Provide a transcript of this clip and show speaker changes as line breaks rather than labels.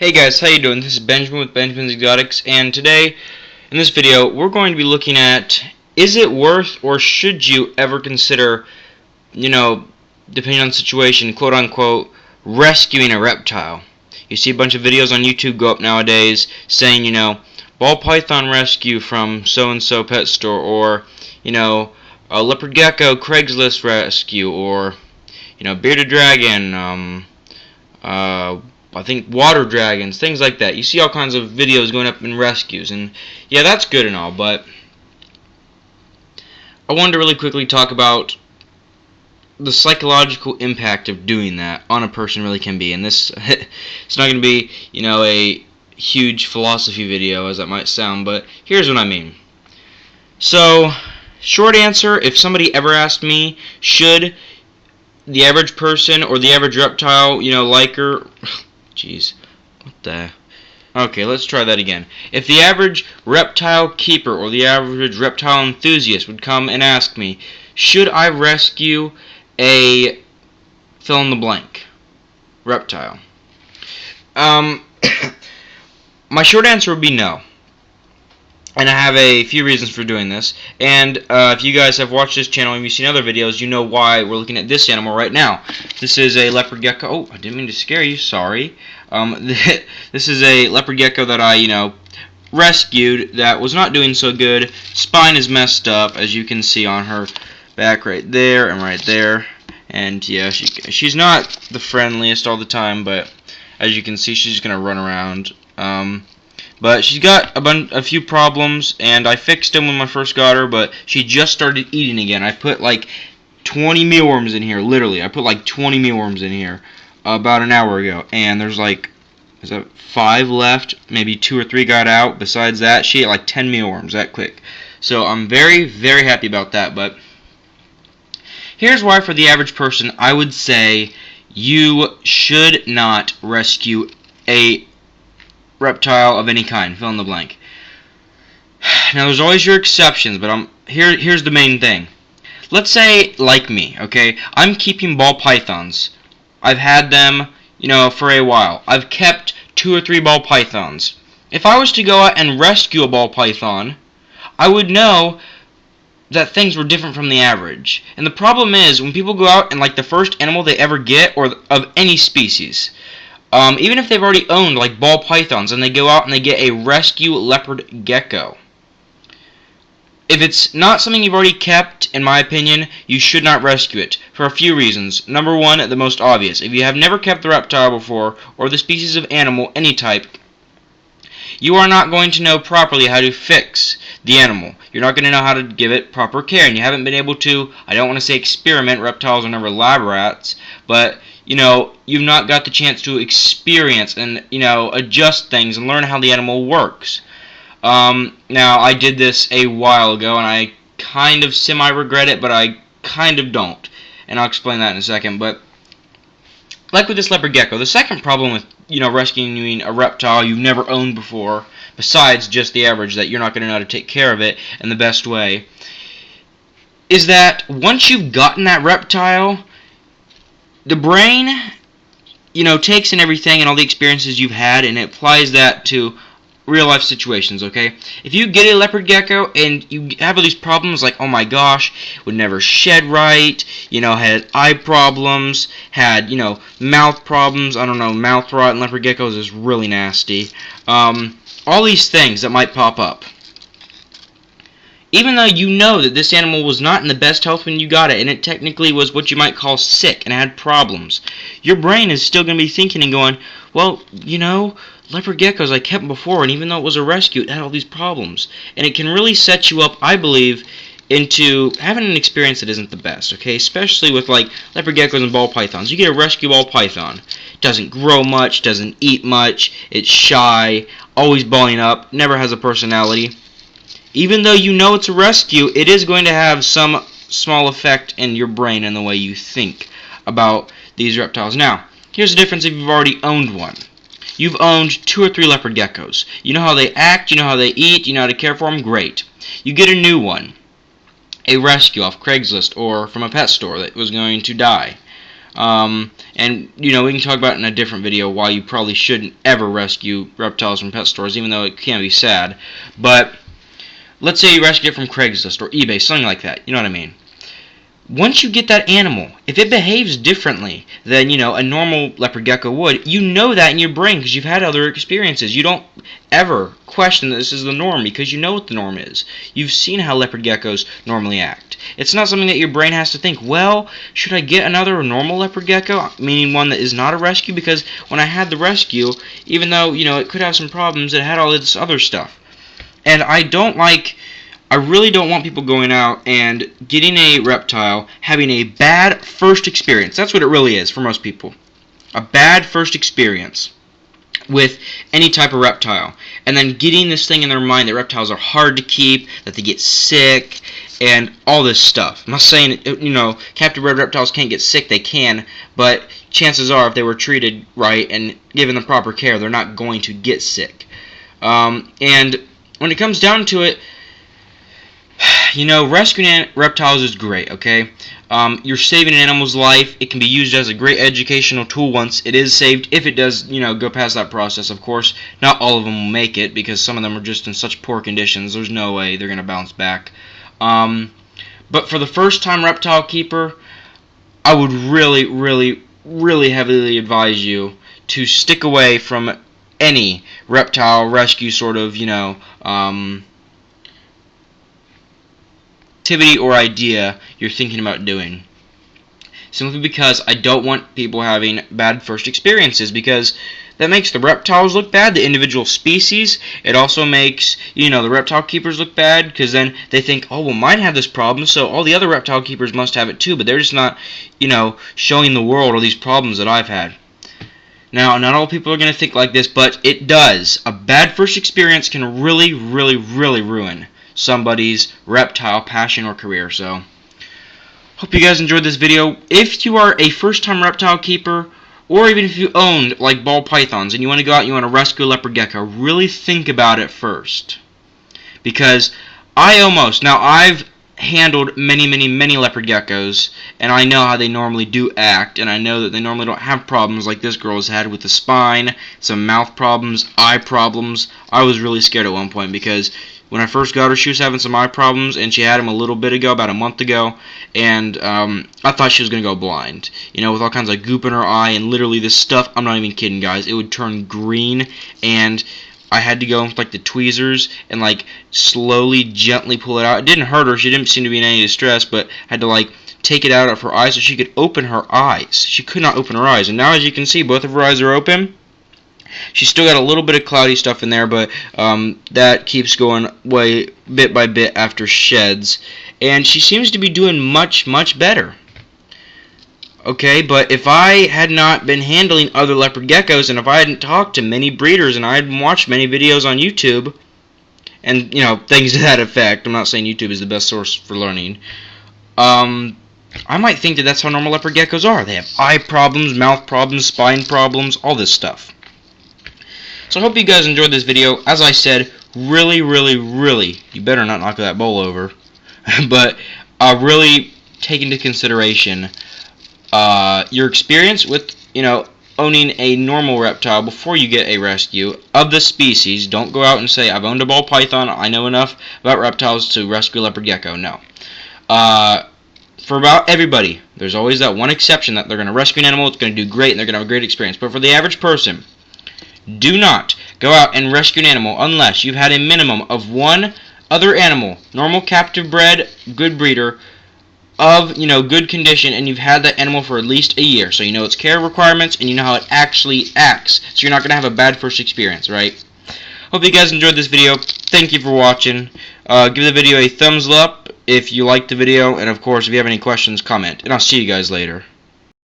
Hey guys, how you doing? This is Benjamin with Benjamin's Exotics, and today, in this video, we're going to be looking at, is it worth or should you ever consider, depending on the situation, quote-unquote, rescuing a reptile? You see a bunch of videos on YouTube go up nowadays saying, ball python rescue from so-and-so pet store, or, a leopard gecko Craigslist rescue, or, bearded dragon, I think water dragons, things like that. You see all kinds of videos going up in rescues, and yeah, that's good and all, but I wanted to really quickly talk about the psychological impact of doing that on a person really can be. And this, it's not going to be, a huge philosophy video as that might sound, but here's what I mean. So, short answer, if somebody ever asked me, should the average person or the average reptile, liker... Jeez, what the... Okay, let's try that again. If the average reptile keeper or the average reptile enthusiast would come and ask me, should I rescue a fill-in-the-blank reptile? My short answer would be no. And I have a few reasons for doing this. And if you guys have watched this channel and you've seen other videos, you know why we're looking at this animal right now. This is a leopard gecko. Oh, I didn't mean to scare you. Sorry. This is a leopard gecko that I, rescued that was not doing so good. Spine is messed up, as you can see on her back right there and right there. And yeah, she's not the friendliest all the time, but as you can see, she's going to run around. But she's got a few problems, and I fixed them when I first got her, but she just started eating again. I put like 20 mealworms in here, literally. I put like 20 mealworms in here about an hour ago, and there's like, is that 5 left? Maybe 2 or 3 got out. Besides that, she ate like 10 mealworms that quick. So I'm very, very happy about that, but here's why for the average person, I would say you should not rescue a reptile of any kind, fill in the blank. Now there's always your exceptions, but here's the main thing. Let's say, like me, okay, I'm keeping ball pythons. I've had them, for a while. I've kept 2 or 3 ball pythons. If I was to go out and rescue a ball python, I would know that things were different from the average. And the problem is, when people go out and like the first animal they ever get, or of any species, even if they've already owned like ball pythons and they go out and they get a rescue leopard gecko, if it's not something you've already kept, in my opinion, you should not rescue it for a few reasons. Number one, the most obvious. If you have never kept the reptile before, or the species of animal, any type, you are not going to know properly how to fix the animal. You're not going to know how to give it proper care, and you haven't been able to, I don't want to say experiment, reptiles are never lab rats, but you've not got the chance to experience and, adjust things and learn how the animal works. Now, I did this a while ago, and I kind of semi-regret it, but I kind of don't. And I'll explain that in a second, but like with this leopard gecko, the second problem with, rescuing a reptile you've never owned before, besides just the average that you're not going to know how to take care of it in the best way, is that once you've gotten that reptile, the brain, takes in everything and all the experiences you've had and it applies that to real life situations, okay? If you get a leopard gecko and you have all these problems like, oh my gosh, would never shed right, had eye problems, had, mouth problems, I don't know, mouth rot in leopard geckos is really nasty. All these things that might pop up. Even though you know that this animal was not in the best health when you got it, and it technically was what you might call sick and had problems, your brain is still going to be thinking and going, well, leopard geckos, I kept them before, and even though it was a rescue, it had all these problems. And it can really set you up, I believe, into having an experience that isn't the best, okay? Especially with, like, leopard geckos and ball pythons. You get a rescue ball python. It doesn't grow much, doesn't eat much, it's shy, always balling up, never has a personality. Even though it's a rescue, it is going to have some small effect in your brain and the way you think about these reptiles. Now, here's the difference if you've already owned one. You've owned 2 or 3 leopard geckos. You know how they act, you know how they eat, you know how to care for them, great. You get a new one, a rescue off Craigslist or from a pet store that was going to die. And, you know, we can talk about in a different video why you probably shouldn't ever rescue reptiles from pet stores, even though it can be sad. But let's say you rescue it from Craigslist or eBay, something like that. You know what I mean? Once you get that animal, if it behaves differently than, you know, a normal leopard gecko would, you know that in your brain because you've had other experiences. You don't ever question that this is the norm because you know what the norm is. You've seen how leopard geckos normally act. It's not something that your brain has to think, well, should I get another normal leopard gecko, meaning one that is not a rescue? Because when I had the rescue, even though, you know, it could have some problems, it had all this other stuff. And I really don't want people going out and getting a reptile, having a bad first experience. That's what it really is for most people. A bad first experience with any type of reptile. And then getting this thing in their mind that reptiles are hard to keep, that they get sick, and all this stuff. I'm not saying, you know, captive bred reptiles can't get sick. They can, but chances are if they were treated right and given the proper care, they're not going to get sick. And when it comes down to it, you know, rescuing reptiles is great, okay? You're saving an animal's life. It can be used as a great educational tool once it is saved, if it does, you know, go past that process. Of course, not all of them will make it because some of them are just in such poor conditions. There's no way they're going to bounce back. But for the first-time reptile keeper, I would really, really, really heavily advise you to stick away from any reptile rescue sort of, you know, activity or idea you're thinking about doing. Simply because I don't want people having bad first experiences, because that makes the reptiles look bad, the individual species. It also makes, you know, the reptile keepers look bad, because then they think, oh, well, mine have this problem, so all the other reptile keepers must have it too, but they're just not, you know, showing the world all these problems that I've had. Now, not all people are going to think like this, but it does. A bad first experience can really, really, really ruin somebody's reptile passion or career. So, hope you guys enjoyed this video. If you are a first-time reptile keeper, or even if you owned like ball pythons and you want to go out and you want to rescue a leopard gecko, really think about it first. Because I've handled many leopard geckos, and I know how they normally do act, and I know that they normally don't have problems like this girl has had with the spine, some mouth problems, eye problems. I was really scared at one point because when I first got her, she was having some eye problems, and she had them a little bit ago, about a month ago, and I thought she was going to go blind, you know, with all kinds of goop in her eye, and literally this stuff, I'm not even kidding, guys, it would turn green, and I had to go with like the tweezers and like slowly, gently pull it out. It didn't hurt her, she didn't seem to be in any distress, but I had to like take it out of her eyes so she could open her eyes. She could not open her eyes, and now as you can see, both of her eyes are open. She's still got a little bit of cloudy stuff in there, but that keeps going way bit by bit after sheds. And she seems to be doing much better. Okay, but if I had not been handling other leopard geckos, and if I hadn't talked to many breeders, and I hadn't watched many videos on YouTube, and, you know, things to that effect, I'm not saying YouTube is the best source for learning, I might think that that's how normal leopard geckos are. They have eye problems, mouth problems, spine problems, all this stuff. So I hope you guys enjoyed this video. As I said, really, you better not knock that bowl over, but really take into consideration your experience with, you know, owning a normal reptile before you get a rescue of the species. Don't go out and say, I've owned a ball python, I know enough about reptiles to rescue a leopard gecko. No. For about everybody, there's always that one exception that they're going to rescue an animal, it's going to do great, and they're going to have a great experience. But for the average person, do not go out and rescue an animal unless you've had a minimum of one other animal, normal captive bred, good breeder, of, you know, good condition, and you've had that animal for at least a year. So you know its care requirements, and you know how it actually acts. So you're not going to have a bad first experience, right? Hope you guys enjoyed this video. Thank you for watching. Give the video a thumbs up if you liked the video, and of course, if you have any questions, comment. And I'll see you guys later.